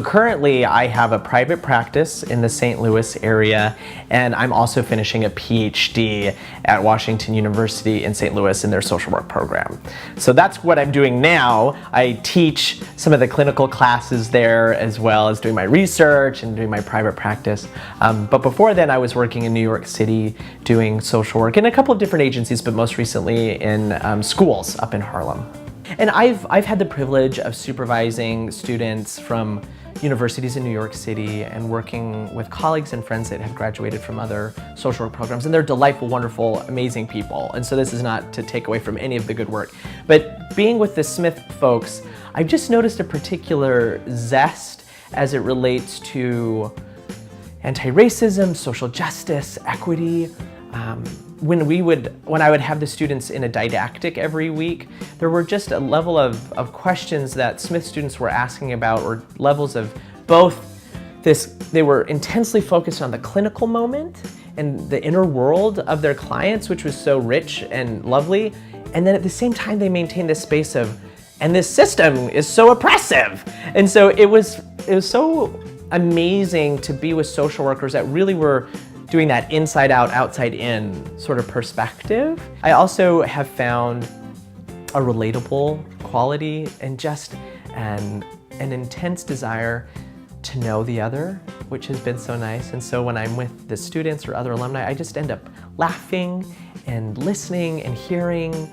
Currently, I have a private practice in the St. Louis area, and I'm also finishing a PhD at Washington University in St. Louis in their social work program. So that's what I'm doing now. I teach some of the clinical classes there, as well as doing my research and doing my private practice. But before then, I was working in New York City doing social work in a couple of different agencies, but most recently in schools up in Harlem. And I've had the privilege of supervising students from universities in New York City and working with colleagues and friends that have graduated from other social work programs. And they're delightful, wonderful, amazing people. And so this is not to take away from any of the good work. But being with the Smith folks, I've just noticed a particular zest as it relates to anti-racism, social justice, equity. When I would have the students in a didactic every week, there were just a level of questions that Smith students were asking about, or levels of both they were intensely focused on the clinical moment and the inner world of their clients, which was so rich and lovely. And then at the same time, they maintained this space of, and this system is so oppressive. And so it was so amazing to be with social workers that really were doing that inside out, outside in sort of perspective. I also have found a relatable quality and just an intense desire to know the other, which has been so nice. And so when I'm with the students or other alumni, I just end up laughing and listening and hearing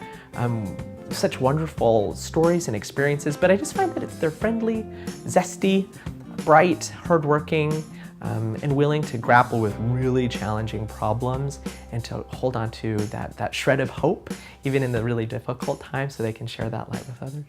such wonderful stories and experiences. But I just find that they're friendly, zesty, bright, hardworking, and willing to grapple with really challenging problems and to hold on to that shred of hope, even in the really difficult times, so they can share that light with others.